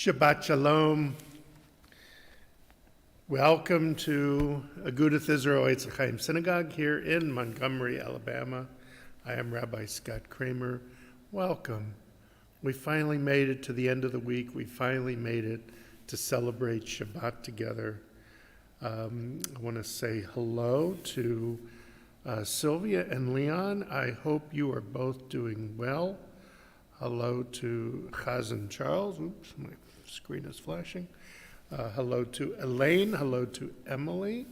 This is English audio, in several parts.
Shabbat Shalom. Welcome to Agudath Israel Etz Ahayem Synagogue here in Montgomery, Alabama. I am Rabbi Scott Kramer. Welcome. We finally made it to the end of the week. We finally made it to celebrate Shabbat together. I want to say hello to Sylvia and Leon. I hope you are both doing well. Hello to Chazan Charles. Oops, my screen is flashing. Hello to Elaine. Hello to Emily,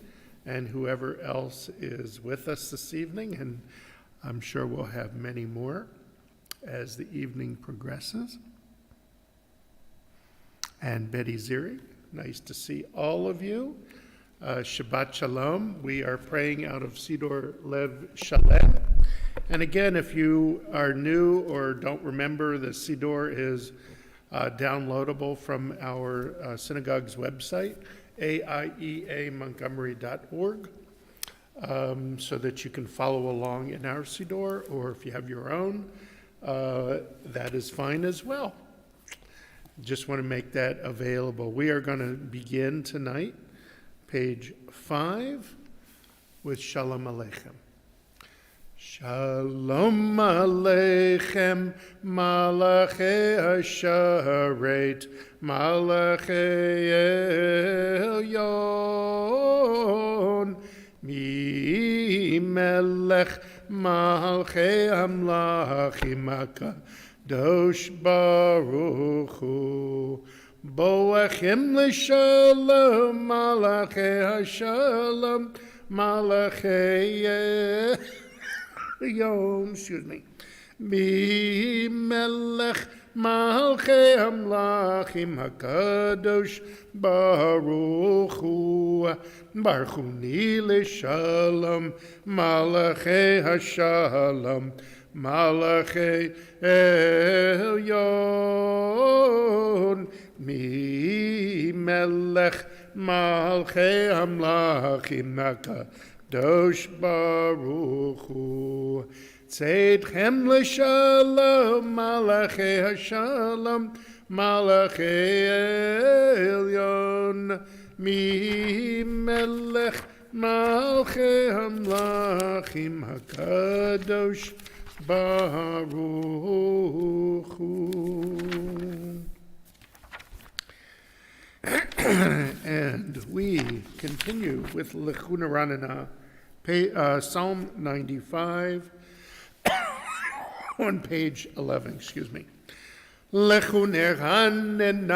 and whoever else is with us this evening. And I'm sure we'll have many more as the evening progresses. And Betty Ziri, nice to see all of you. Shabbat Shalom. We are praying out of Siddur Lev Shalem. And again, if you are new or don't remember, the Siddur is downloadable from our synagogue's website, aieamontgomery.org, so that you can follow along in our Siddur, or if you have your own, that is fine as well. Just want to make that available. We are going to begin tonight, page 5, with Shalom Aleichem. Shalom Aleichem, Malachei Hasharet, Malachei Elyon, Mi Melech Malchei Amlachim HaKadosh Baruch Hu, Boachim L'Shalom, Malachei Hashalom, Malachei Yom, Mi Melech Malchei Amlachim HaKadosh Baruch Hu, Barchuni L'Shalom, Malachei Hashalom, Malachei Elyon, Mi Melech Malchei Amlachim HaKadosh Baruch Hu, Tzedchem L'Shalom, Malachei Hashalom, Malachei Elyon, Mi Melech Malchei Amlachim HaKadosh Baruch Hu. And we continue with Lechuna Ranana, Psalm 95, on page 11, Lechuna Ranana,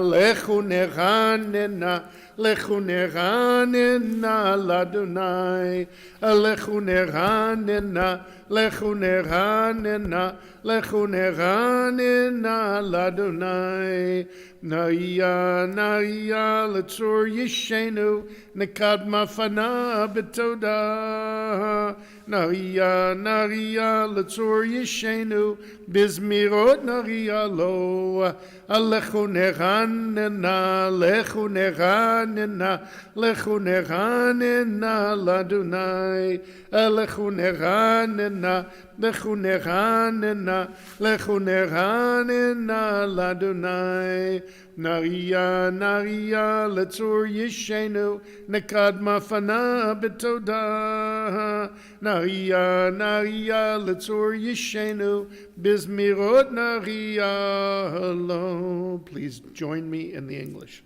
Lechuna Ranana, Lechuna Ranana Ladonai, Lechuna Ranana, Lechuna Ranana, Lechuna Ranana Ladonai, Naya, Naya, Letzur Yishenu, Nekad Mafana Betoda, Naya, Naya, Letzur Yishenu, Bizmirot Naya Lo, Lechuna Ranana, Lechuna Ranana, Lechuna Ranana Ladonai, Lechuna Ranana, Lechuna Ranana, Lechuna Ranana Ladonai, Nariya, Nariya, Letzur Yishenu, Nekad Mafana Betoda, Nariya, Nariya, Letzur Yishenu, Bizmirot Nariya Lo. Please join me in the English.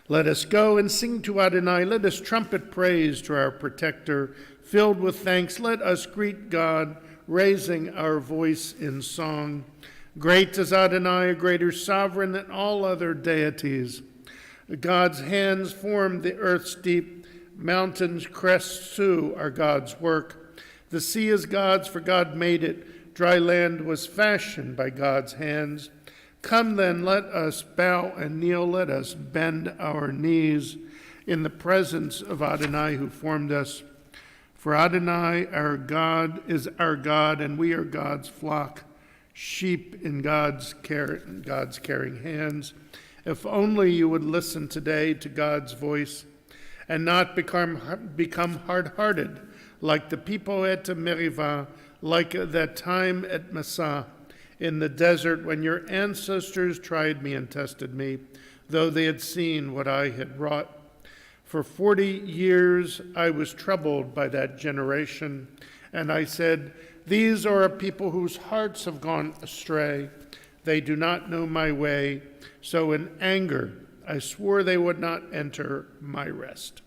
Let us go and sing to Adonai. Let us trumpet praise to our protector. Filled with thanks, let us greet God, raising our voice in song. Great is Adonai, a greater sovereign than all other deities. God's hands formed the earth's deep. Mountains, crests too, are God's work. The sea is God's, for God made it. Dry land was fashioned by God's hands. Come then, let us bow and kneel. Let us bend our knees in the presence of Adonai who formed us. For Adonai, our God, is our God, and we are God's flock, sheep in God's caring hands. If only you would listen today to God's voice and not become hard-hearted like the people at Merivah, like that time at Massah. in the desert when your ancestors tried me and tested me, though they had seen what I had wrought. For 40 years I was troubled by that generation, and I said, these are a people whose hearts have gone astray. They do not know my way. So in anger I swore they would not enter my rest.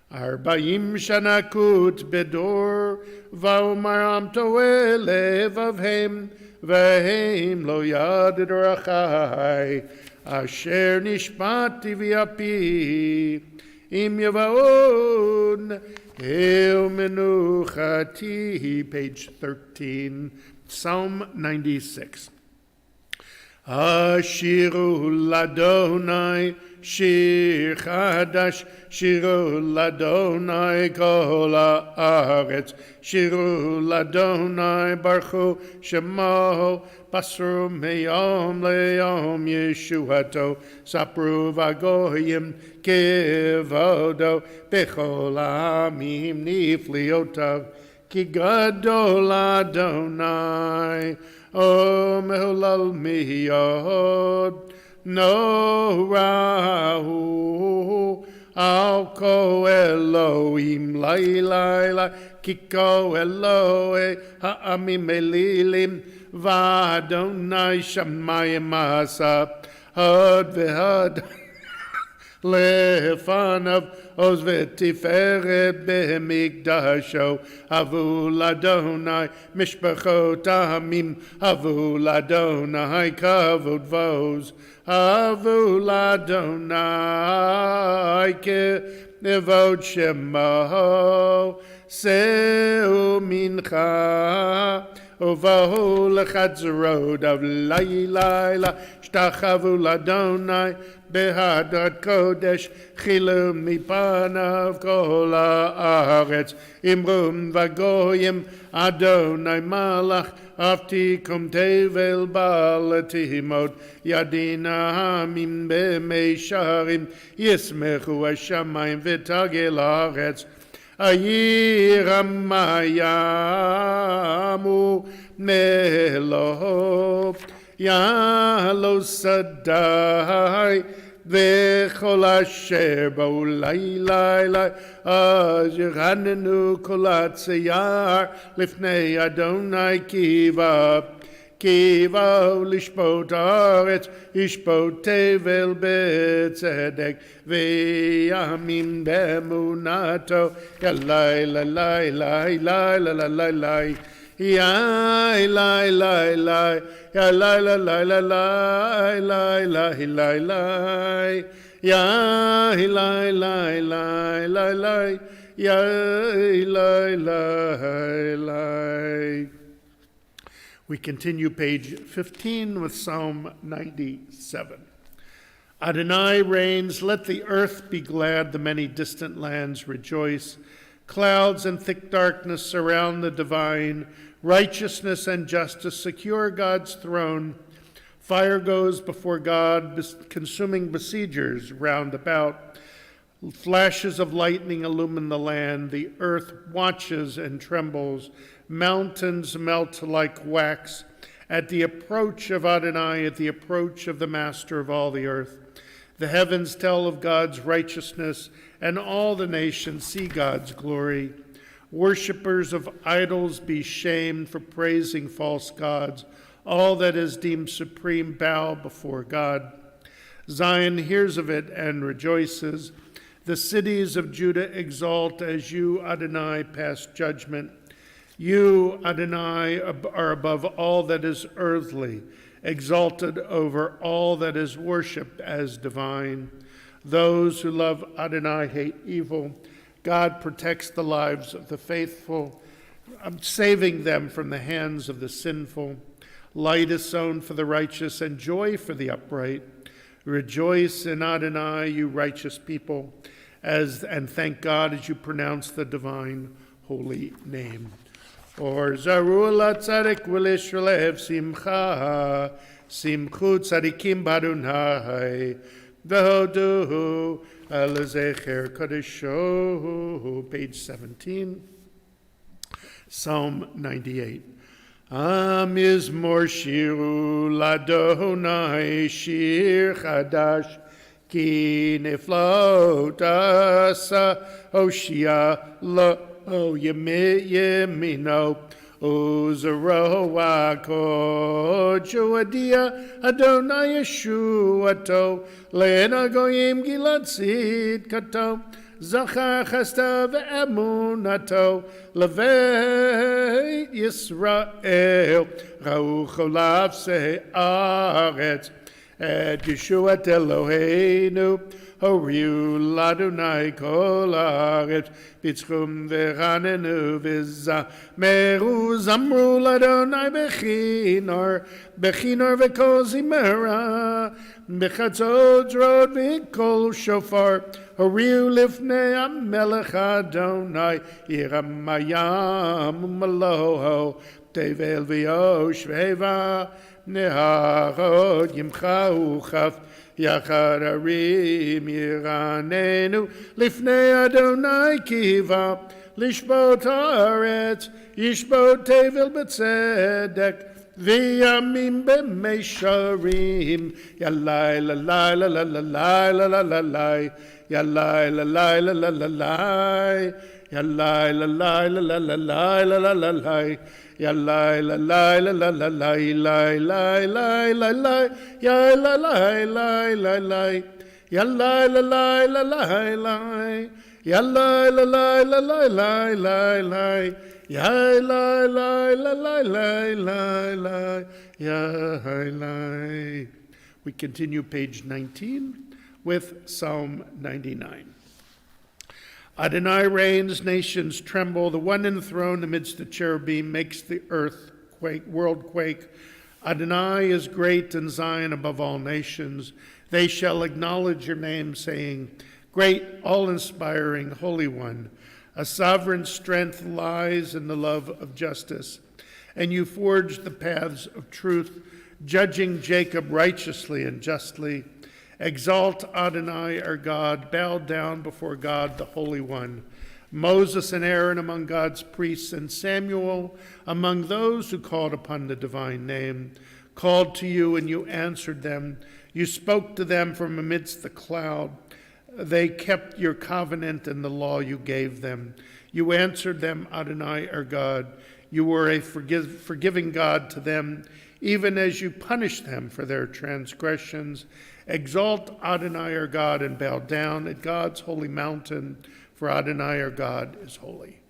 40 shana kut bedor, va'omaram toeh levavhem, v'hem lo yad drachai, asher nishmati v'api, im yavaon el menuchati. Page 13, Psalm 96. Ashiru ladonai shir chadash, shiru ladonai kol haaretz, shiru ladonai baruchu shemo, basru meyom leyom yeshuato, sapru vagoyim kevodo, bechol ha'amim nifliotav, ki gadol Adonai. O meholal miyod, no rahu, al ko Elohim, lai lai lai, kiko Elohe, ha'amim elilim, va'adonai shamayim asa, had v'had, lefanav, Oz v'tiferet b'mikdasho, havu ladonai mishpachot amim, havu ladonai kavod vos, havu ladonai kevod shemo, seu mincha, uvahu lechatzrod av layla, shtachavu ladonai, Behadat Kodesh, Chilu mipanav kol haaretz, Imrum vagoyim, Adonai malach, Avtikum tevel balatimod, Yadina hamim b'meisharim, Yismechu hashamayim v'tagel haaretz, Ayir hamayamu melo, Yalo sadai, V'chol asher bo lai lai lai, asher hanenu kol hatziyar, lifnei Adonai kiva, kiva lishpot haaretz, ishpot tevel b'tzedek, v'yamim b'emunato, yalai lai lai lai lai lai lai lai. Yai lai lai lai, ya lai lai lai lai lai lai lai lai, yai lai lai lai lai lai, yai lai lai lai. We continue page 15 with Psalm 97. Adonai reigns, let the earth be glad, the many distant lands rejoice. Clouds and thick darkness surround the divine. Righteousness and justice secure God's throne. Fire goes before God, consuming besiegers round about. Flashes of lightning illumine the land. The earth watches and trembles. Mountains melt like wax. At the approach of Adonai, at the approach of the Master of all the earth. The heavens tell of God's righteousness, and all the nations see God's glory. Worshippers of idols be shamed for praising false gods. All that is deemed supreme bow before God. Zion hears of it and rejoices. The cities of Judah exult as you, Adonai, pass judgment. You, Adonai, are above all that is earthly, exalted over all that is worshipped as divine. Those who love Adonai hate evil. God protects the lives of the faithful, saving them from the hands of the sinful. Light is sown for the righteous and joy for the upright. Rejoice in Adonai, you righteous people, and thank God as you pronounce the divine holy name. Or zaru latzadik v'lishlev simcha, simchu tzadikim badunai, v'hoduhu elezecher kadesho. Page 17, Psalm 98. Mizmor shiru ladonai shir chadash ki niflot asa Hoshia lo yemino Uzaro wako Joadia Adonai Yeshuato Lena goyim gilad sid kato Zachar chasta ve'emunato Levei Yisrael Ra'u cholav se'aretz Et Yeshuat Eloheinu Horiu ladunai kol haaretz Bitzchum ve'ranenu v'zameru Zamru ladonai bechinor ve'kol zimera Bechatzot rod ve'kol shofar Horiu lifnei HaMelech Adonai Yiramayam Maloho Tevel v'yosh ve'va Neharot Yimcha uchaf Yachad Arim Yiranenu Lifnei Adonai Kiva Lishbot Haaretz Yishbot Tevel B'tzedek V'yamim B'meisharim Yalai lalai lalai lalai lalai lalai Yalai lalai lalai lalai Yalai lalai lalai lalai lalai lalai Yalai lalai lalai lalai lalai lalai lalai Yalai lalai lalai lalai Yalai lalai lalai lalai Yalai lalai lalai lalai lalai Yalai lalai lalai lalai Yalai. We continue page 19 with Psalm 99. Adonai reigns, nations tremble. The one enthroned amidst the cherubim makes the earth quake, world quake. Adonai is great in Zion above all nations. They shall acknowledge your name, saying, Great, all-inspiring, Holy One. A sovereign strength lies in the love of justice. And you forged the paths of truth, judging Jacob righteously and justly. Exalt Adonai our God, bow down before God the Holy One. Moses and Aaron among God's priests, and Samuel among those who called upon the divine name, called to you and you answered them. You spoke to them from amidst the cloud. They kept your covenant and the law you gave them. You answered them, Adonai our God. You were a forgiving God to them, even as you punished them for their transgressions. Exalt Adonai our God and bow down at God's holy mountain, for Adonai our God is holy.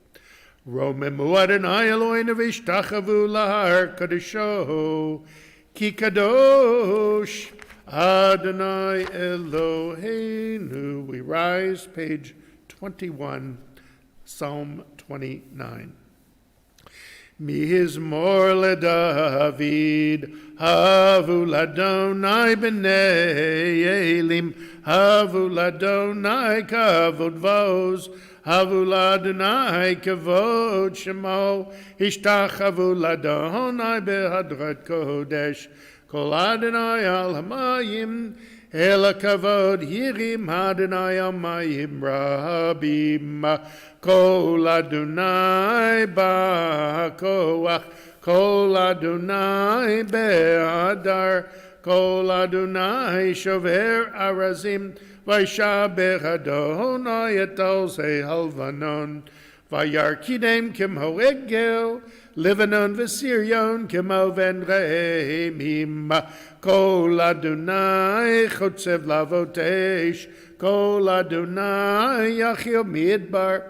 Romemu Adonai Eloheinu v'ishtachavu lahar kadosho, ki kadosh Adonai Eloheinu. We rise, page 21, Psalm 29. Mizmor leDavid, havu ladonai b'nei Elim, havu ladonai kavod vos, havu ladonai kavod shemo, ishtachavu ladonai behadrat kodesh, kol Adonai al hamayim, el kavod yirim Adonai al mayim rabim. Kol Adonai ba'koach, Kol Adonai be'adar, Kol Adonai shover arazim, Vaishabech Adonai et alzei halvanon, Vayarkidem kemo egel, Livanon v'Sirion kemo ven re'emim, Kol Adonai chotzev lavotesh, Kol Adonai yachil midbar,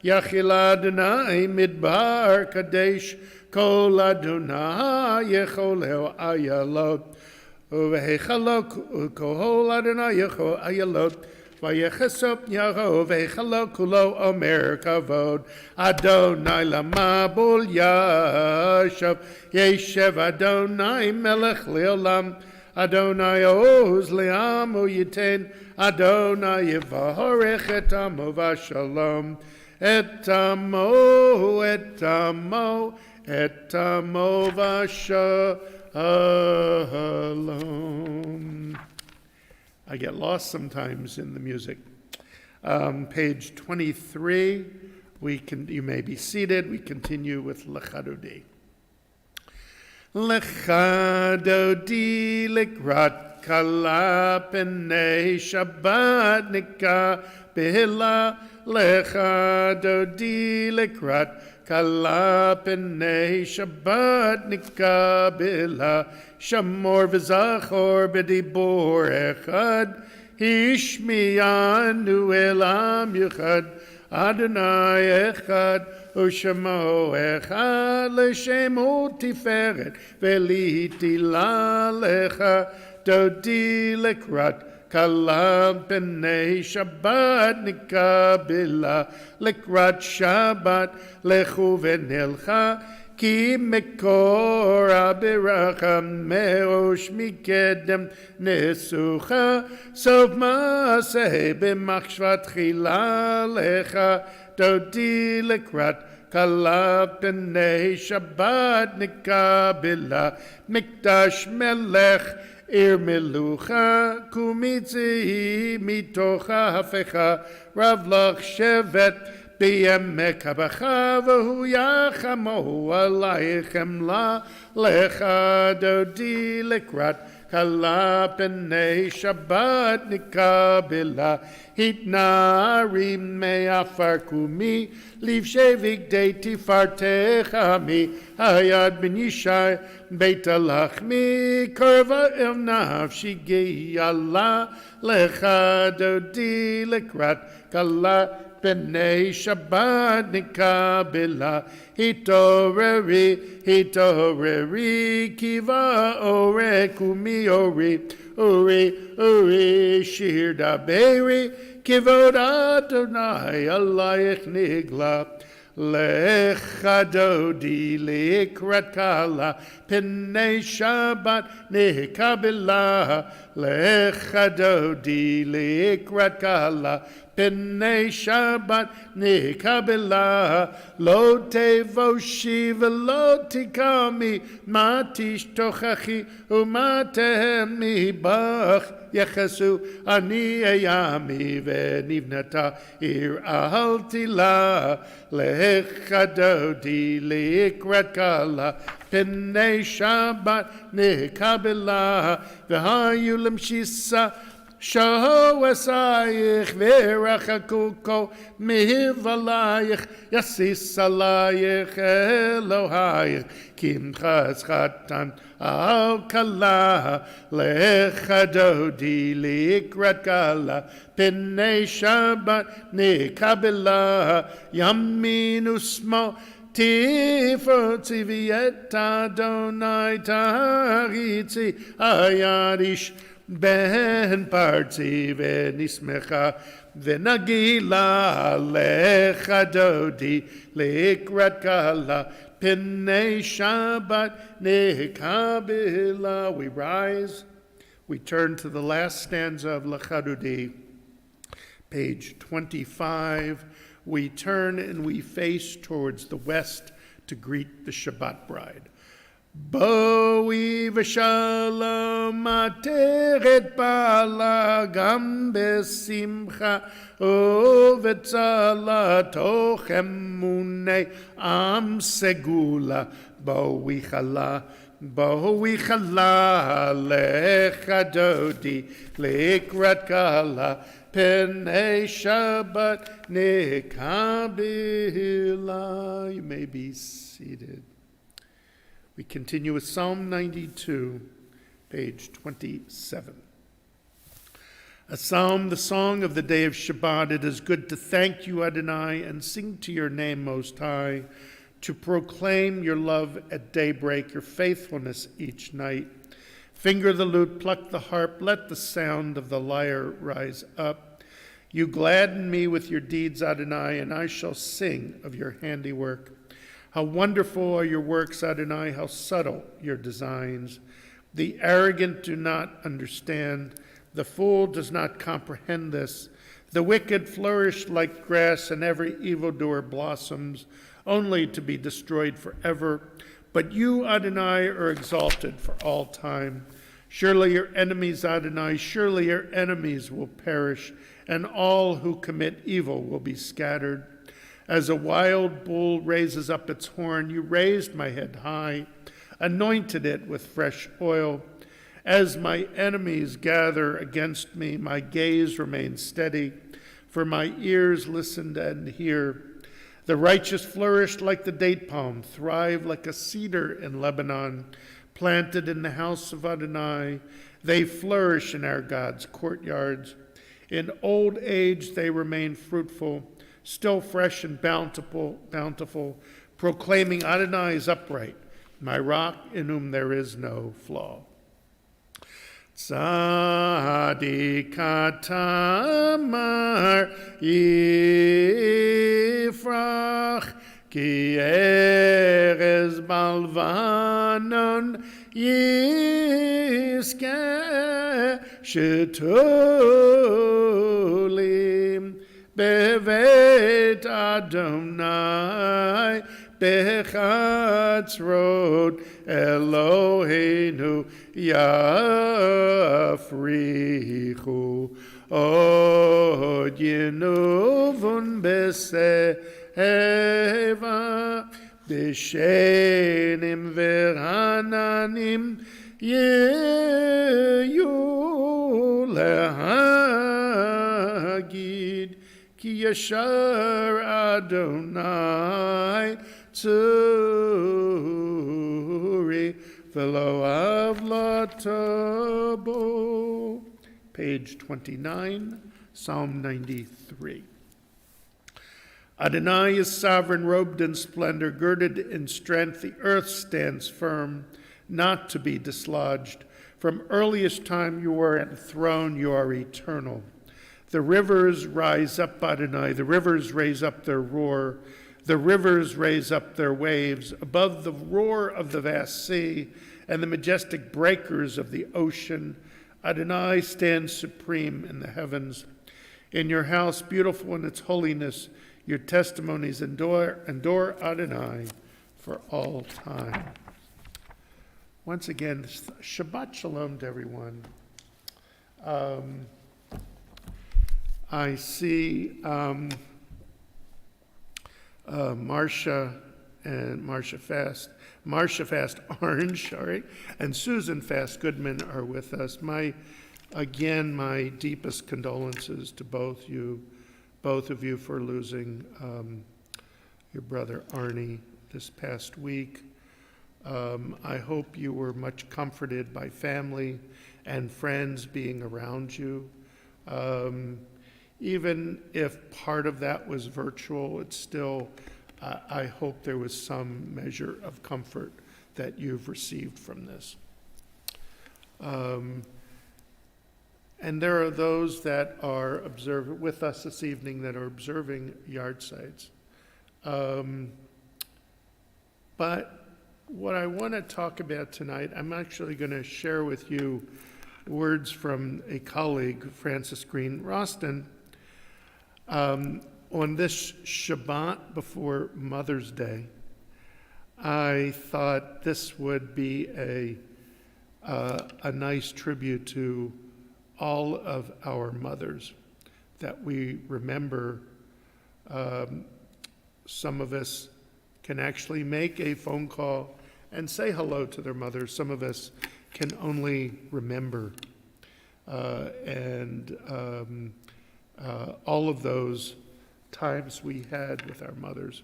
Yachil Adonai midbar kadesh, Kol Adonai yecholeo ayalot, Uvehechalok kol Adonai yechol ayalot, Vayechesop yaro vehechalok kulo omer kavod, Adonai lamabul yashav, Yeshev Adonai melech leolam, Adonai oz le'amu yiten, Adonai yevarech et amo v'shalom, et amo v'shalom. I get lost sometimes in the music. Page 23, you may be seated. We continue with Lechadodi. Lecha dodi likrat kala p'nei Shabbat nikabela. Lecha dodi likrat kala p'nei Shabbat nikabela. Shamor v'zachor b'dibor echad. Hishmiyanu elam yuchad. Adonai echad. Ushamo echad l'shemo tiferet veliti la lecha dodi lekrat kalam p'nei Shabbat nikabela lekrat Shabbat lechu v'nelcha ki mekor abiracha merosh mikedem nesucha sof maaseh b'machshvat chila lecha dodi lekrat kala p'nei Shabbat nikabela mikdash melech ir melucha kumitzi mitocha hafecha ravlach shevet biyemek habacha v'hu yachamohu alaychem la lecha dodi lekrat kala p'nei Shabbat nikabela hitnari me'afar kumi livshevik de tifartechami hayad ben yishai beit alachmi kurva el nafshi geyala lecha dodi lekrat kala p'nei Shabbat nikabela hitoreri kiva ore kumi ori shir daberi kivod Adonai alayich nigla lecha dodi likrat kala p'nei Shabbat nikabela lecha dodi likrat kala p'nei Shabbat nikabela lo tevoshi v'lo tikami ma tishtochachi u'matehem mibach yechesu ani eyami v'nivnata ir ahalti la lecha dodi likrat kala p'nei Shabbat nikabela v'hayu l'mshisa Shaho esayich v'erachakuko mihivalayich yasis alayich Elohayich kimchas chatan al kala lecha dodi likrat kala p'nei Shabbat nikabela yamin usmo tifotzi v'yet Adonai taritzi ayadish ben parti v'nismecha v'nagila lecha dodi likrat kala p'nei Shabbat nikabela. We rise, we turn to the last stanza of Lecha Dodi, page 25. We turn and we face towards the west to greet the Shabbat bride. Boi v'shalom ateret bala gam besimcha uvetzala toch emunei am segula boi chala lecha dodi likrat kala p'nei Shabbat nikabela. You may be seated. We continue with Psalm 92, page 27. A psalm, the song of the day of Shabbat. It is good to thank you, Adonai, and sing to your name, Most High, to proclaim your love at daybreak, your faithfulness each night. Finger the lute, pluck the harp, let the sound of the lyre rise up. You gladden me with your deeds, Adonai, and I shall sing of your handiwork. How wonderful are your works, Adonai, how subtle your designs. The arrogant do not understand. The fool does not comprehend this. The wicked flourish like grass, and every evildoer blossoms, only to be destroyed forever. But you, Adonai, are exalted for all time. Surely your enemies, Adonai, surely your enemies will perish, and all who commit evil will be scattered. As a wild bull raises up its horn, you raised my head high. anointed it with fresh oil. As my enemies gather against me, my gaze remains steady, for my ears listen and hear. The righteous flourish like the date palm, thrive like a cedar in Lebanon, planted in the house of Adonai. They flourish in our God's courtyards. In old age they remain fruitful, still fresh and bountiful, proclaiming Adonai is upright, my rock in whom there is no flaw. Tzadik tamar yifrach, ki erez balvanon yiskeh, shetulim bevet Adonai bechatzrot Eloheinu yafrichu od yenuvun beseva b'shenim v'rananim yeyu lehagid ki yashar Adonai tzuri v'lo avlatobo. Page 29, Psalm 93. Adonai is sovereign, robed in splendor, girded in strength. The earth stands firm, not to be dislodged. From earliest time you are enthroned, you are eternal. The rivers rise up, Adonai. The rivers raise up their roar. The rivers raise up their waves above the roar of the vast sea and the majestic breakers of the ocean. Adonai stands supreme in the heavens. In your house, beautiful in its holiness, your testimonies endure, Adonai, for all time. Once again, Shabbat Shalom to everyone. I see Marcia Fast Orange, and Susan Fast Goodman are with us. My deepest condolences to both of you for losing your brother Arnie this past week. I hope you were much comforted by family and friends being around you. Even if part of that was virtual, it's still, I hope there was some measure of comfort that you've received from this. And there are those that are with us this evening that are observing yard sites. But what I want to talk about tonight, I'm actually going to share with you words from a colleague, Francis Green Roston, on this Shabbat before Mother's Day. I thought this would be a nice tribute to all of our mothers that we remember. Some of us can actually make a phone call and say hello to their mothers. Some of us can only remember. All of those times we had with our mothers.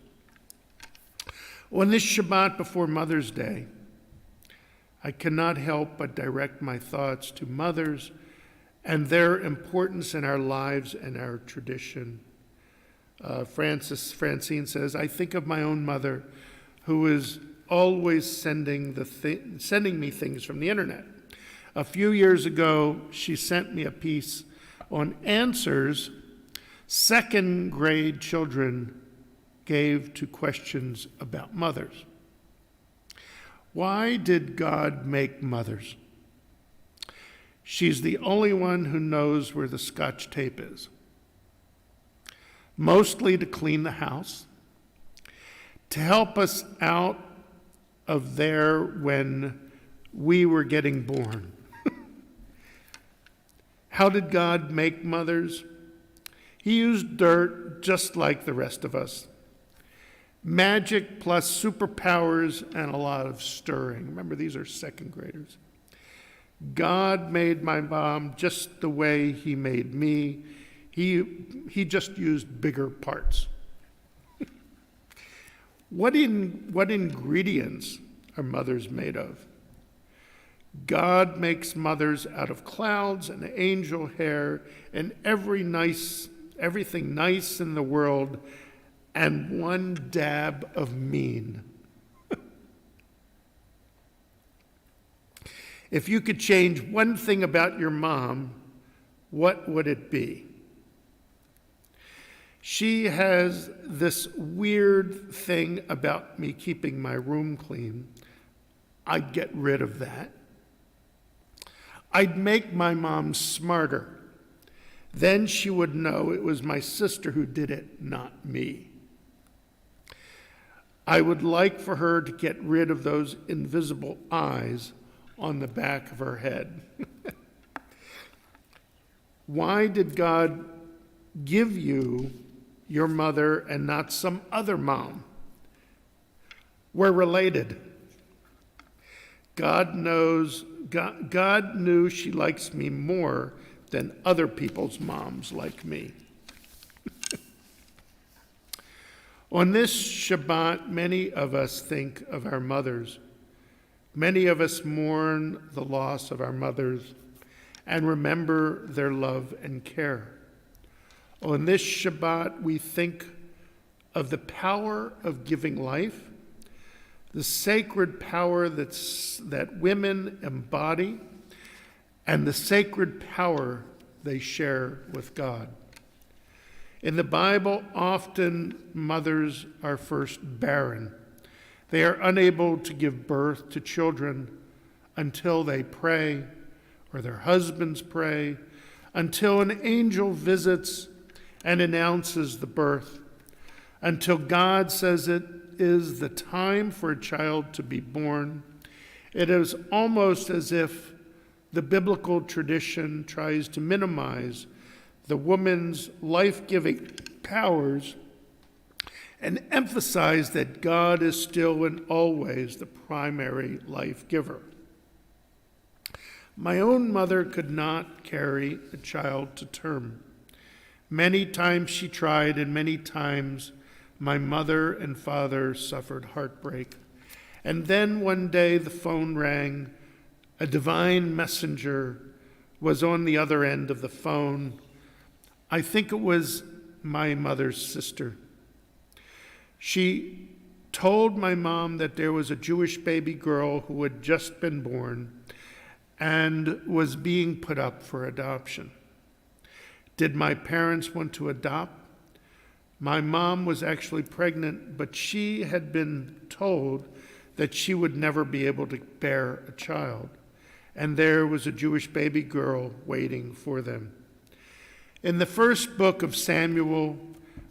On this Shabbat before Mother's Day, I cannot help but direct my thoughts to mothers and their importance in our lives and our tradition. Francine says, I think of my own mother who is always sending me things from the internet. A few years ago, she sent me a piece on answers second grade children gave to questions about mothers. Why did God make mothers? She's the only one who knows where the Scotch tape is. Mostly to clean the house, to help us out of there when we were getting born. How did God make mothers? He used dirt just like the rest of us. Magic plus superpowers and a lot of stirring. Remember, these are second graders. God made my mom just the way he made me. He just used bigger parts. What ingredients are mothers made of? God makes mothers out of clouds and angel hair and everything nice in the world and one dab of mean. If you could change one thing about your mom, what would it be? She has this weird thing about me keeping my room clean. I'd get rid of that. I'd make my mom smarter. Then she would know it was my sister who did it, not me. I would like for her to get rid of those invisible eyes on the back of her head. Why did God give you your mother and not some other mom? We're related. God knew she likes me more than other people's moms like me. On this Shabbat, many of us think of our mothers. Many of us mourn the loss of our mothers and remember their love and care. On this Shabbat, we think of the power of giving life, the sacred power that women embody, and the sacred power they share with God. In the Bible, often mothers are first barren. They are unable to give birth to children until they pray, or their husbands pray, until an angel visits and announces the birth, until God says it is the time for a child to be born. It is almost as if the biblical tradition tries to minimize the woman's life-giving powers and emphasize that God is still and always the primary life giver. My own mother could not carry a child to term. Many times she tried, and many times my mother and father suffered heartbreak. And then one day the phone rang. A divine messenger was on the other end of the phone. I think it was my mother's sister. She told my mom that there was a Jewish baby girl who had just been born and was being put up for adoption. Did my parents want to adopt? My mom was actually pregnant, but she had been told that she would never be able to bear a child, and there was a Jewish baby girl waiting for them. In the first book of Samuel,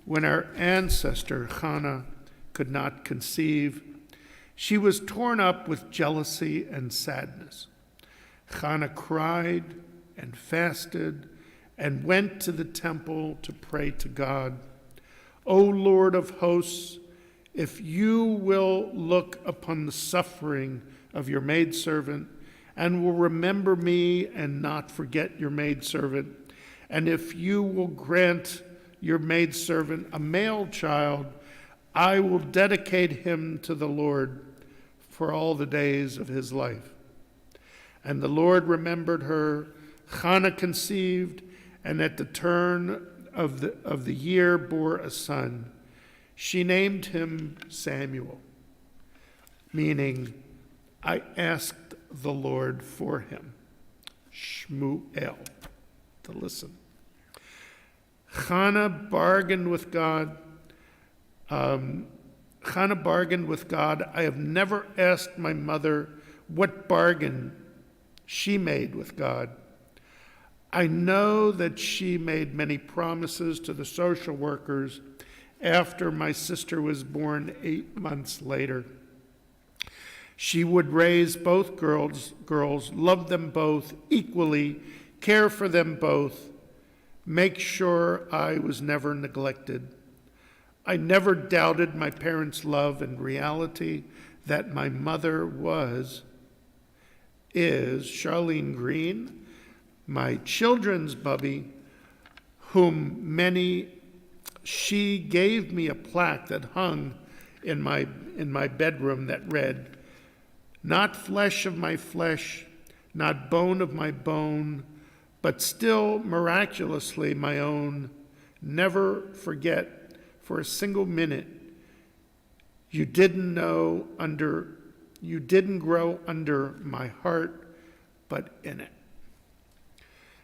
when our ancestor Hannah could not conceive, she was torn up with jealousy and sadness. Hannah cried and fasted and went to the temple to pray to God. O Lord of hosts, if you will look upon the suffering of your maidservant and will remember me and not forget your maidservant, and if you will grant your maidservant a male child, I will dedicate him to the Lord for all the days of his life. And the Lord remembered her. Hannah conceived, and at the turn of the year bore a son. She named him Samuel, meaning, I asked the Lord for him. Shmuel, to listen. Hannah bargained with God. I have never asked my mother what bargain she made with God. I know that she made many promises to the social workers after my sister was born 8 months later. She would raise both girls, love them both equally, care for them both, make sure I was never neglected. I never doubted my parents' love and reality that my mother is Charlene Green, my children's Bubby, she gave me a plaque that hung in my bedroom that read, "Not flesh of my flesh, not bone of my bone, but still miraculously my own. Never forget for a single minute, you didn't grow under my heart, but in it."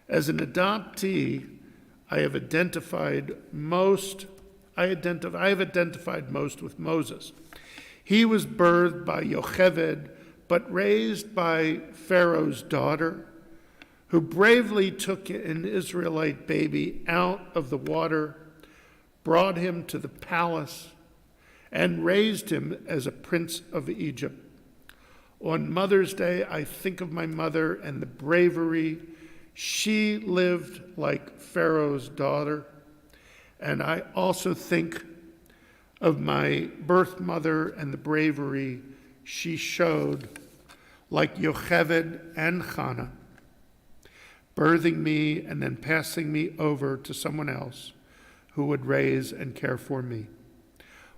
As an adoptee, I have identified most with Moses. He was birthed by Yocheved, but raised by Pharaoh's daughter, who bravely took an Israelite baby out of the water, brought him to the palace, and raised him as a prince of Egypt. On Mother's Day, I think of my mother and the bravery. She lived like Pharaoh's daughter. And I also think of my birth mother and the bravery she showed, like Yocheved and Hannah, birthing me and then passing me over to someone else who would raise and care for me.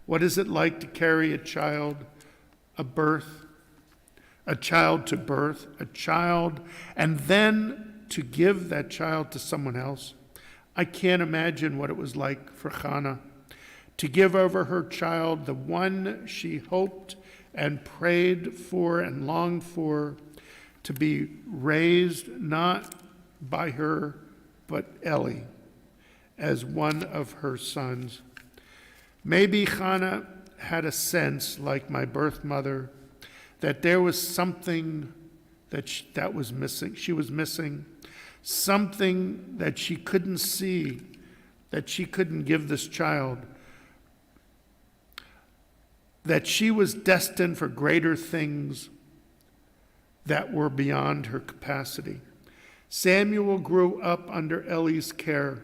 What is it like to carry a child to birth, and then to give that child to someone else? I can't imagine what it was like for Hannah to give over her child, the one she hoped and prayed for and longed for, to be raised not by her, but Eli, as one of her sons. Maybe Hannah had a sense, like my birth mother, that there was something that was missing. She was missing something that she couldn't see, that she couldn't give this child, that she was destined for greater things that were beyond her capacity. Samuel grew up under Eli's care,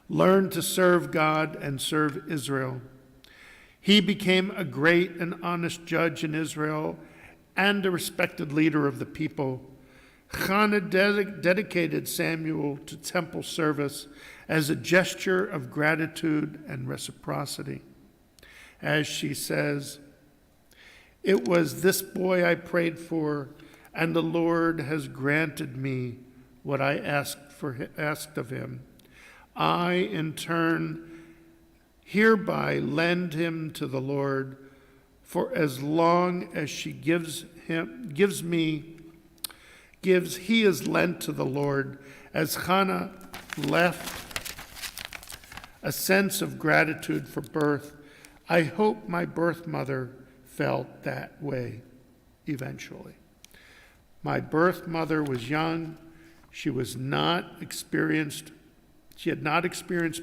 learned to serve God and serve Israel. He became a great and honest judge in Israel and a respected leader of the people. Hannah dedicated Samuel to temple service as a gesture of gratitude and reciprocity. As she says, "It was this boy I prayed for, and the Lord has granted me what I asked of him. I, in turn, hereby lend him to the Lord, for as long as she he is lent to the Lord." As Hannah left a sense of gratitude for birth, I hope my birth mother felt that way eventually. My birth mother was young. She had not experienced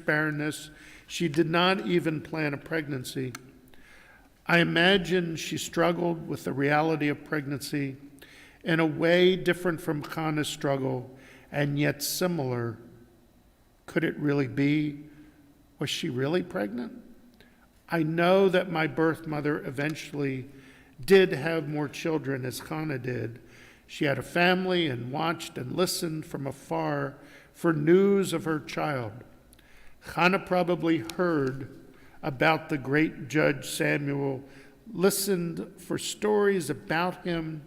barrenness. She did not even plan a pregnancy. I imagine she struggled with the reality of pregnancy in a way different from Hannah's struggle, and yet similar. Could it really be? Was she really pregnant? I know that my birth mother eventually did have more children, as Hannah did. She had a family and watched and listened from afar for news of her child. Hannah probably heard about the great judge Samuel, listened for stories about him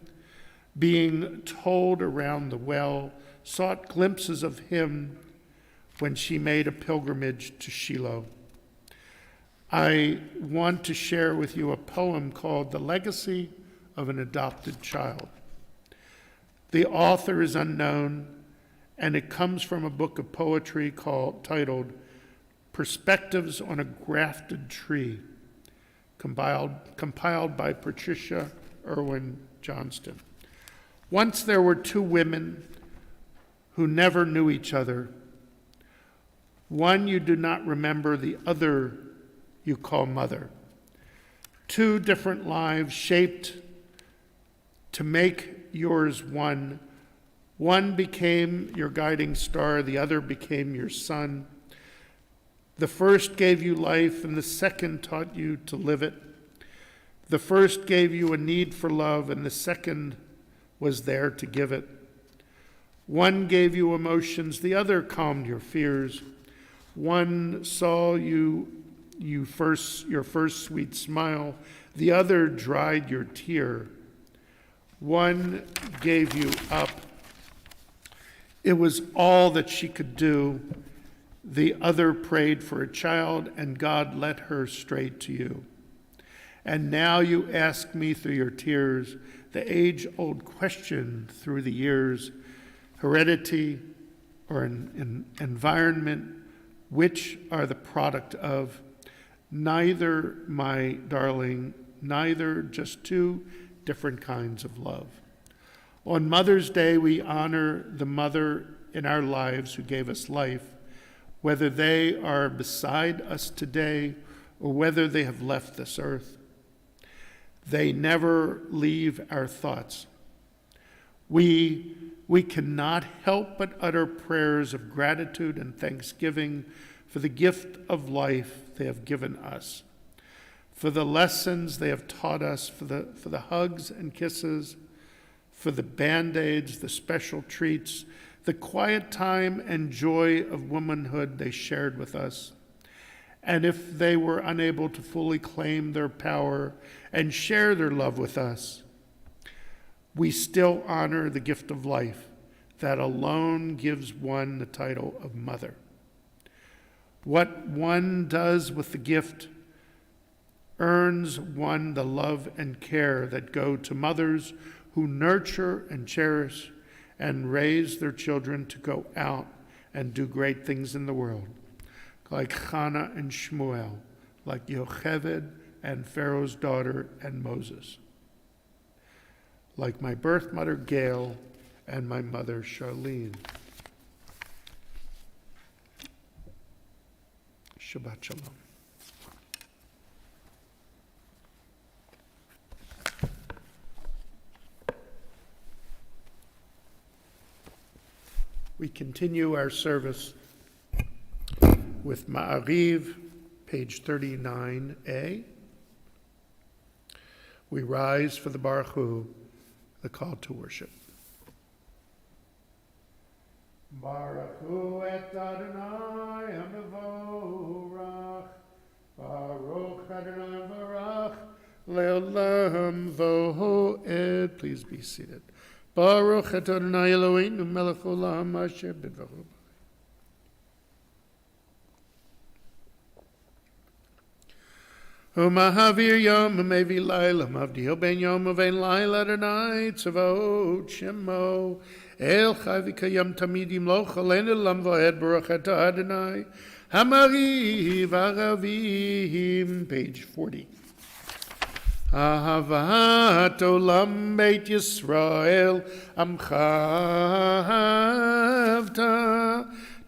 being told around the well, sought glimpses of him when she made a pilgrimage to Shiloh. I want to share with you a poem called "The Legacy of an Adopted Child." The author is unknown, and it comes from a book of poetry titled "Perspectives on a Grafted Tree," compiled by Patricia Irwin Johnston. Once there were two women who never knew each other. One you do not remember, the other you call mother. Two different lives shaped to make yours one. One became your guiding star, the other became your sun. The first gave you life, and the second taught you to live it. The first gave you a need for love, and the second was there to give it. One gave you emotions, the other calmed your fears. One saw your first sweet smile, the other dried your tear. One gave you up. It was all that she could do. The other prayed for a child, and God led her straight to you. And now you ask me through your tears the age-old question through the years, heredity or environment, which are the product of? Neither, my darling, neither, just two different kinds of love. On Mother's Day, we honor the mother in our lives who gave us life, whether they are beside us today or whether they have left this earth. They never leave our thoughts. We cannot help but utter prayers of gratitude and thanksgiving for the gift of life they have given us, for the lessons they have taught us, for the hugs and kisses, for the Band-Aids, the special treats, the quiet time and joy of womanhood they shared with us. And if they were unable to fully claim their power and share their love with us, we still honor the gift of life that alone gives one the title of mother. What one does with the gift earns one the love and care that go to mothers who nurture and cherish and raise their children to go out and do great things in the world, like Hannah and Shmuel, like Yocheved and Pharaoh's daughter and Moses, like my birth mother Gail and my mother Charlene. Shabbat Shalom. We continue our service with Ma'ariv, page 39a. We rise for the Baruch Hu, the call to worship. Baruch Hu et Adonai HaMevorach, Baruch Adonai Barach, Le'olam Vo'ed. Please be seated. Baruch et Adonai Eloheinu melech olam asher bidvaru. U'mahavir yom u'mevi laila mavdil ben yom u'vein laila Adonai tzavot shemo el chai v'kayam tamid yimloch aleinu lam v'ed baruch et Adonai hamariv aravim. Page 40. Ahavat olam beit Yisrael amchavta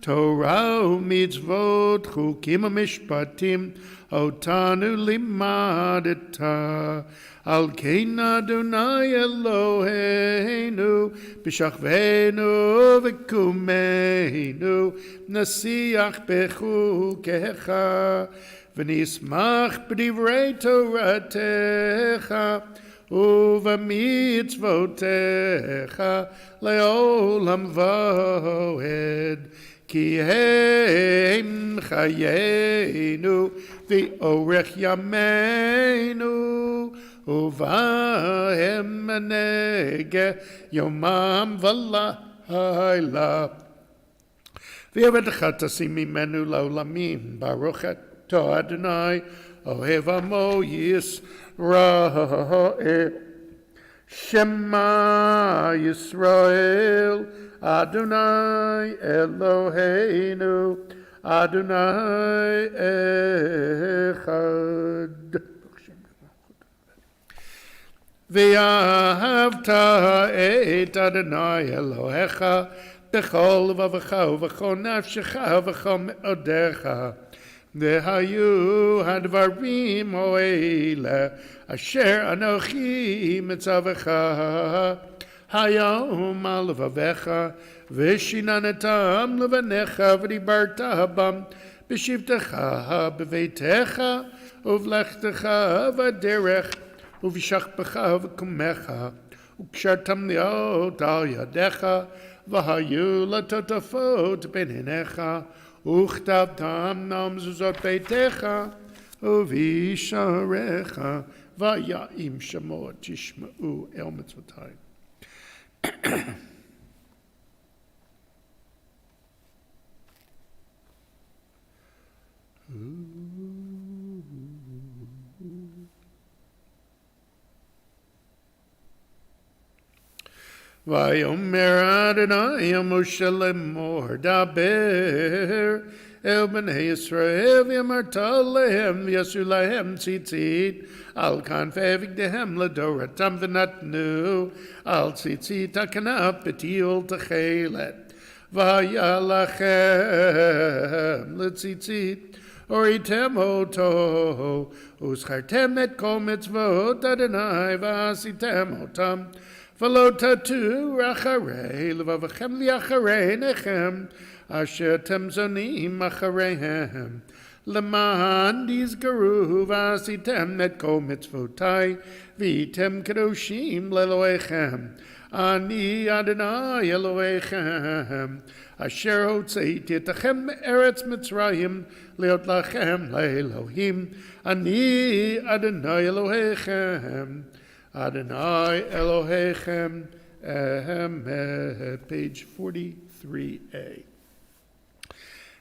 Torah u'mitzvot chukim u'mishpatim otanu limadeta al kein Adonai Eloheinu b'shachvenu v'kumeinu nasiach bechukecha v'nismach b'divrei Toratecha uv'mitzvotecha le'olam vo'ed ki hem chayenu v'orech yameinu uvahem nege yomam v'layla v'yevedecha tasim mimenu la'olamim baruch et Adonai ohev amo Yisrael Shema Yisrael Adonai Eloheinu Adonai Echad V'ahavta et Adonai Elohecha b'chol v'avcha v'chol nafshecha v'chol me'odecha V'hayu hadvarim o'ele asher anochi mitzavecha hayom al levavecha v'shinanatam levanecha v'dibarta bam בשבתך בביתך ובלכתך בדרך ובשכבך וקומך וקשרתם להיות על ידיך והיו לטוטפות בין עיניך וכתבתם על מזוזות ביתך ובשעריך ויעים שמות תשמעו אל מצוותיי. ויאמר אדוני אל משה לאמור דבר אל בני ישראל ואמרת להם ויעשו להם ציצית על כנפי בגדיהם לדורתם ונתנו על ציצית הכנף בתיול תכלת והיה לכם לציצית הוריתם אותו וזכרתם את כל מצוות אדוני ועשיתם אותם ולא תטו אחרי לבבכם לאחרי עיניכם אשר אתם זונים אחריהם למען תזכרו ועשיתם את כל מצוותי והייתם קדושים לאלוהיכם אני אדוני אלוהיכם אשר הוצאתי אתכם מארץ מצרים להיות לכם לאלוהים אני אדוני אלוהיכם Adonai Elohechem, page 43a.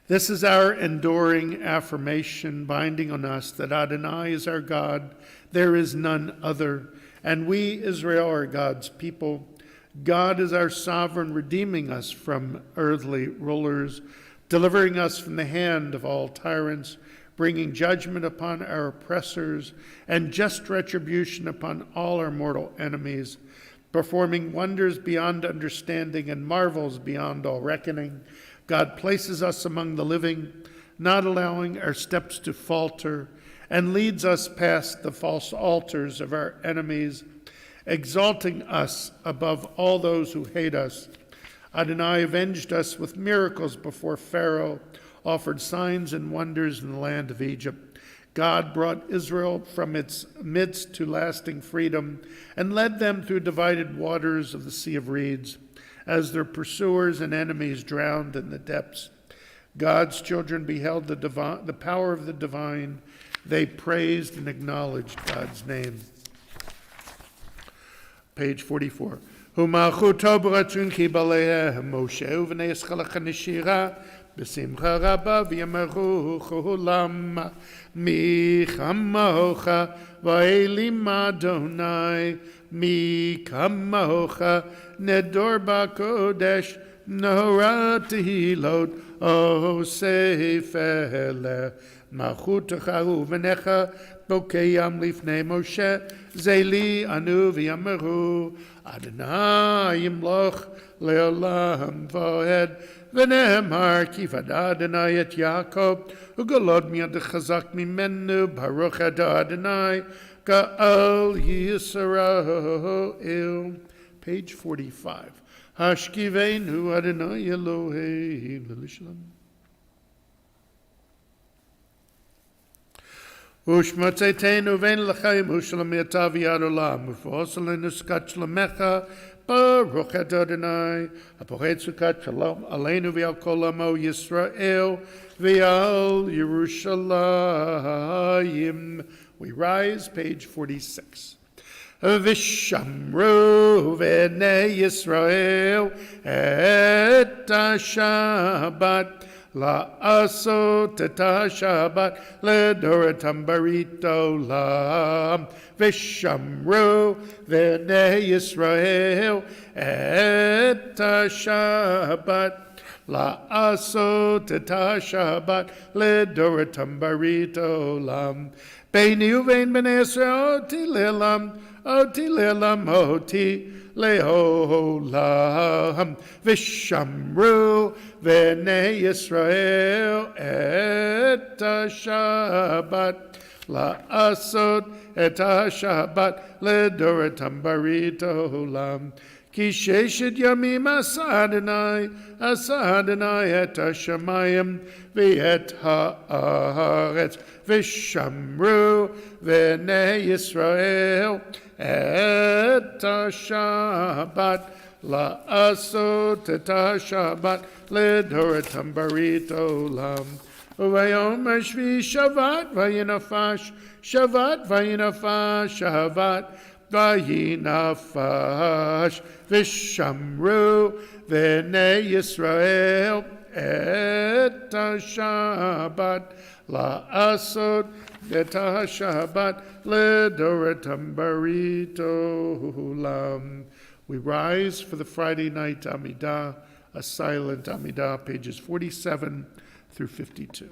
This is our enduring affirmation binding on us that Adonai is our God, there is none other, and we, Israel, are God's people. God is our sovereign, redeeming us from earthly rulers, delivering us from the hand of all tyrants, bringing judgment upon our oppressors and just retribution upon all our mortal enemies, performing wonders beyond understanding and marvels beyond all reckoning. God places us among the living, not allowing our steps to falter, and leads us past the false altars of our enemies, exalting us above all those who hate us. Adonai avenged us with miracles before Pharaoh, offered signs and wonders in the land of Egypt. God brought Israel from its midst to lasting freedom and led them through divided waters of the Sea of Reeds, as their pursuers and enemies drowned in the depths. God's children beheld the power of the divine. They praised and acknowledged God's name. Page 44. ומלכותו ברצון כי בלעיהם משה ובני ישראל הנשירה בשמחה רבה ויאמרו כולם מי כמוך ואלים אדוני מי כמוך נדור בקודש נורא תהילות אוסף מלכותך ובניך בוקעים לפני משה זה לי ענו ויאמרו אדוני ימלוך לעולם ועד ונאמר כי ודע אדוני את יעקב וגלוד מיד חזק ממנו ברוך אתה אדוני גאל ישראל. Page 45. השכיבנו אדוני אלוהינו לשלום. ושמצאתנו בין לכם ושלום אתה ויד עולם ופרוס עלינו סוכת שלומך ברוך אתה אדוני הפוחד סוכת שלום עלינו ועל כל עמו ישראל ועל ירושלים. We rise, page 46. ושמרו בני ישראל את השבת לעשות את השבת לדורתם ברית עולם. ושמרו בני ישראל את השבת לעשות את השבת לדורתם ברית עולם. ביני ובין בני ישראל אותי לעולם אותי לעולם אותי לעולם. ושמרו בני ישראל את השבת לעשות את השבת לדורתם ברית עולם. כי ששת ימים עשה אדוני את השמיים ואת הארץ, ושמרו בני ישראל את השבת, לעשות את השבת לדורתם ברית עולם. ויאמר שבי שבת וינפש שבת וינפש ושמרו בני ישראל את השבת, לעשות את השבת לדורתם ברית עולם. We rise for the Friday night Amidah, a silent Amidah, pages 47 through 52.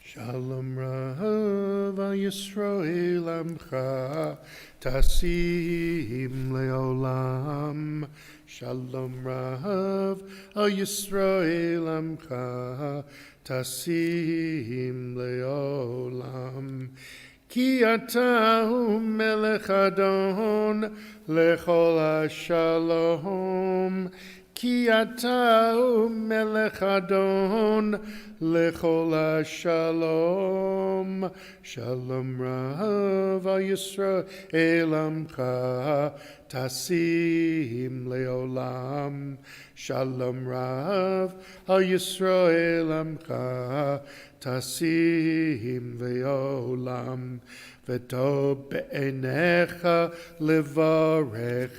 Shalom Rav al Yisrael Amcha Tasim Leolam. Shalom Rav al Yisrael Amcha Tasim Leolam. Ki ata melech Adon lechol hashalom. Ki ata melech Adon lechol hashalom. Shalom Rav al Yisrael Amcha Tasim Leolam. Shalom Rav al Yisrael Amcha Tasim Leolam. V'tov be'enecha levarech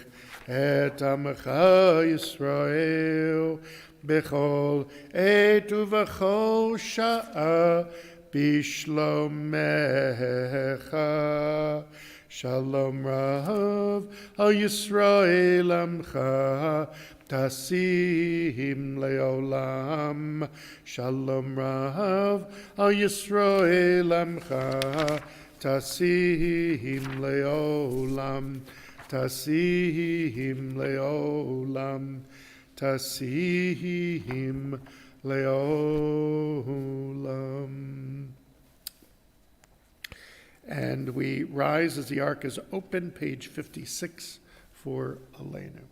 et Amcha Yisrael bechol et uvechol sha'a bishlomecha. Shalom Rav al Yisrael Amcha Tasim Leolam. Shalom Rav al Yisrael Amcha Tasim Leolam. Tasim Leolam. Tasim Leolam. And we rise as the ark is open, page 56 for Elena.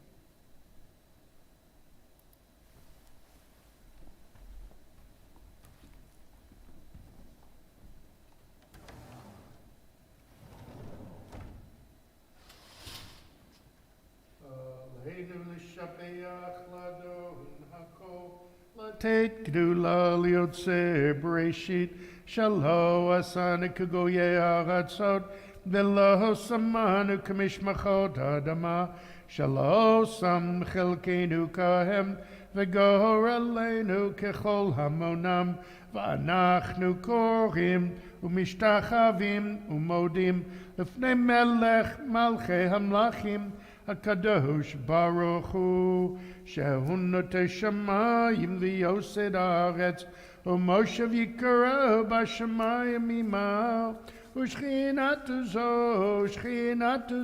Tate Gdula Liotse Bereshit Shalo Asana Kugoye Aratzot Velo Samanu Kamishmachot Adama Shalo Sam Chelkenu Kahem Vegor Aleinu Kechol Hamonam Vanachnu Korim Umishtachavim Umodim Lefnei Melech Malchei Hamlachim HaKadosh Baruch Hu Shehu Notei Shamayim V'Yosed Haaretz U'Moshev Yikara B'Shamayim Imav U'Shchinatu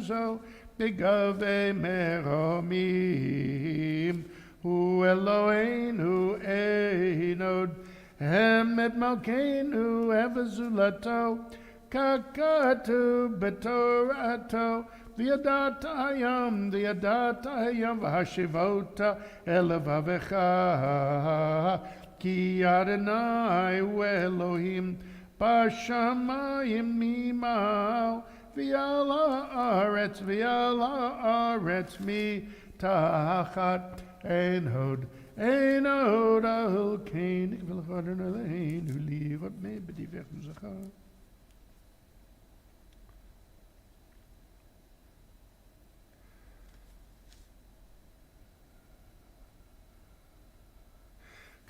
Zo B'Gavei Meromim Hu Eloheinu Einod Hem et malkeinu evazulato, kakatu betorato, V'yadat Ahayem, v'hashivota elevavecha, ki Adonai Elohim, b'shamayim mimal, v'yal haaretz mi tachat ein hod al kein v'lechadon aleinu lirat me b'divech zachar.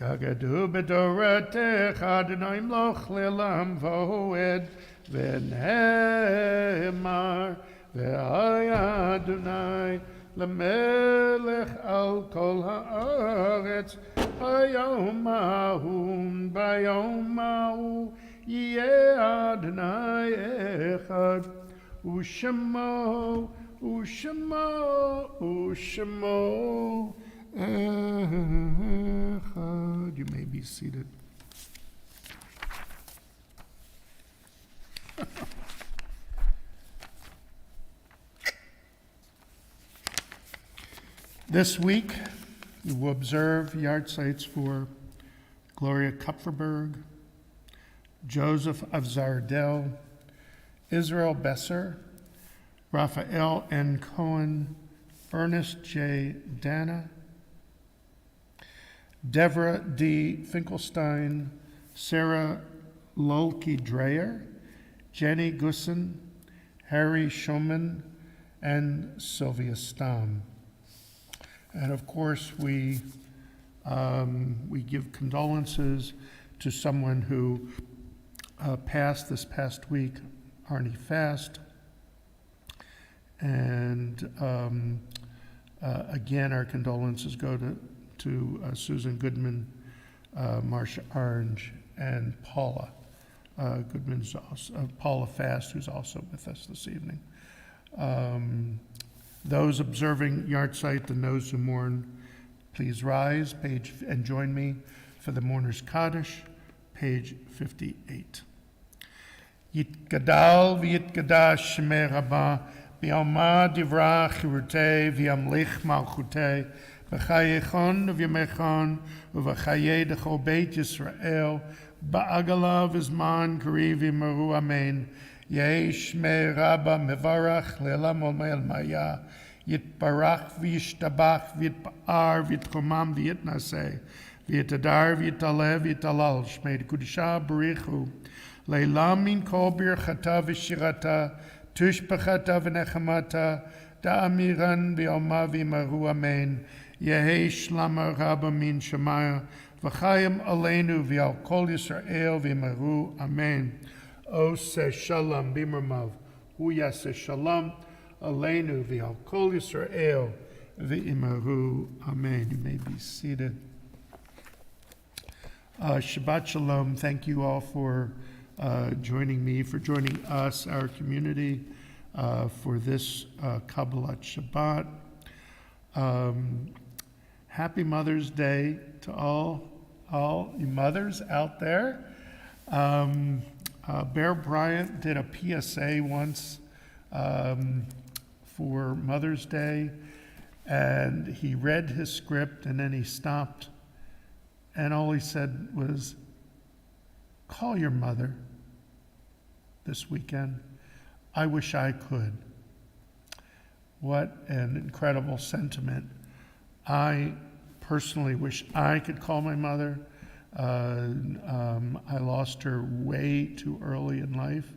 Kagadu b'doratech Adonai imloch le'olam v'hoed v'nehemar v'hay Adonai l'melech al kol haaretz bayom hahu yeh Adonai echad u'shemo echad. You may be seated. This week, you will observe yard sites for Gloria Kupferberg, Joseph of Zardel, Israel Besser, Raphael N. Cohen, Ernest J. Dana, Deborah D. Finkelstein, Sarah Lolke Dreyer, Jenny Gusson, Harry Schoman, and Sylvia Stamm. And of course, we give condolences to someone who passed this past week, Arnie Fast. And again, our condolences go to Susan Goodman, Marcia Orange, and Paula Goodman's also, Paula Fast, who's also with us this evening. Those observing yahrzeit and those who mourn, please rise and join me for the Mourner's Kaddish, page 58. Yitgadal v'yitgadash shmei Rabbah, v'yalma divra chirutei, v'yamlich malchutei, v'chayechon v'yamechon, v'chaye dechol beit Yisrael, ba'agala v'zman kariv v'yimaru amen. Yehi shmei Rabbah mevarach le'elam olmei maya, yitbarach v'yishtabach v'yitpa'ar v'yitchomam v'yitnaseh, v'yitadar v'yitaleh v'yitalal, shmei d'kudisha barichu, le'elam min kol birchata v'shirata, tushbachata v'nechamata, da'amiran v'yoma v'yimaru amen. Yehi shlama Rabbah min Shemaya, v'chayim aleinu v'al kol Yisrael v'yimaru amen. O se shalom b'mermav, hu yaseh shalom aleinu v'al kol Yisrael v'yimaru amen. You may be seated. Shabbat shalom. Thank you all for joining me, for joining us, our community, for this Kabbalat Shabbat. Happy Mother's Day to all you mothers out there. Bear Bryant did a PSA once for Mother's Day, and he read his script and then he stopped, and all he said was, call your mother this weekend. I wish I could. What an incredible sentiment. I personally wish I could call my mother. I lost her way too early in life,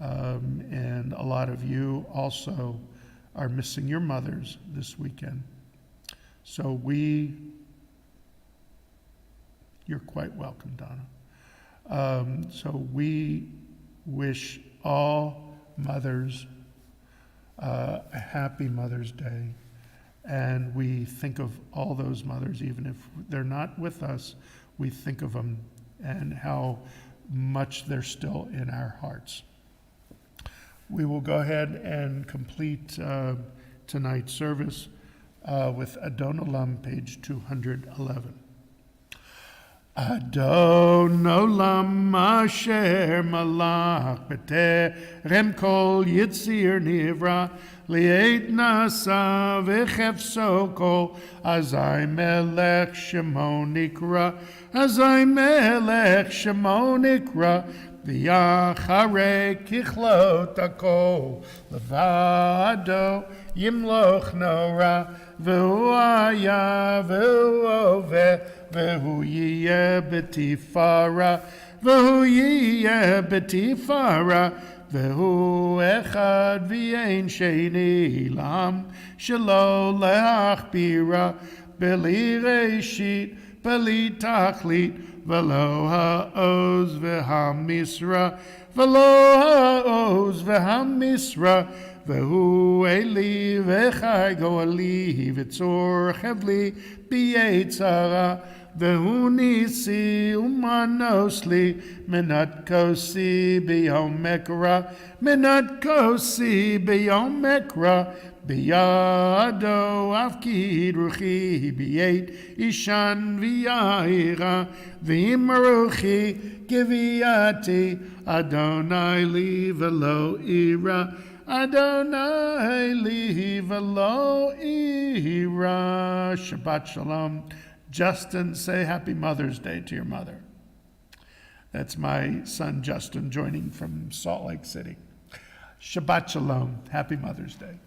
and a lot of you also are missing your mothers this weekend. So you're quite welcome, Donna. So we wish all mothers a happy Mother's Day. And we think of all those mothers, even if they're not with us, we think of them and how much they're still in our hearts. We will go ahead and complete tonight's service with Adon Olam, page 211. Adon olam asher malach b'terem kol yitzir nivra li'et nasa v'chefso kol azai melech shemo nikra azai melech shemo nikra v'yacharei kichlot hakol levado yimloch nora v'hu haya v'hu oveh Vehu yeh betifara, vehu yeh betifara, vehu echad v'yein sheni lam, shelo leachbira, beli reshit, beli tachlit, velo ha'oz v'hamisra, velo ha'oz v'hamisra, vehu eli v'chai go'ali v'tzor chevli b'yetzara, Vehu nisi umanosli minat kosi b'yom mekra minat kosi b'yom mekra b'yado afkid ruchi b'yet ishan v'yaira v'imruchi giviyati Adonai li v'lo ira Adonai li v'lo ira. Shabbat shalom. Justin, say Happy Mother's Day to your mother. That's my son Justin joining from Salt Lake City. Shabbat Shalom. Happy Mother's Day.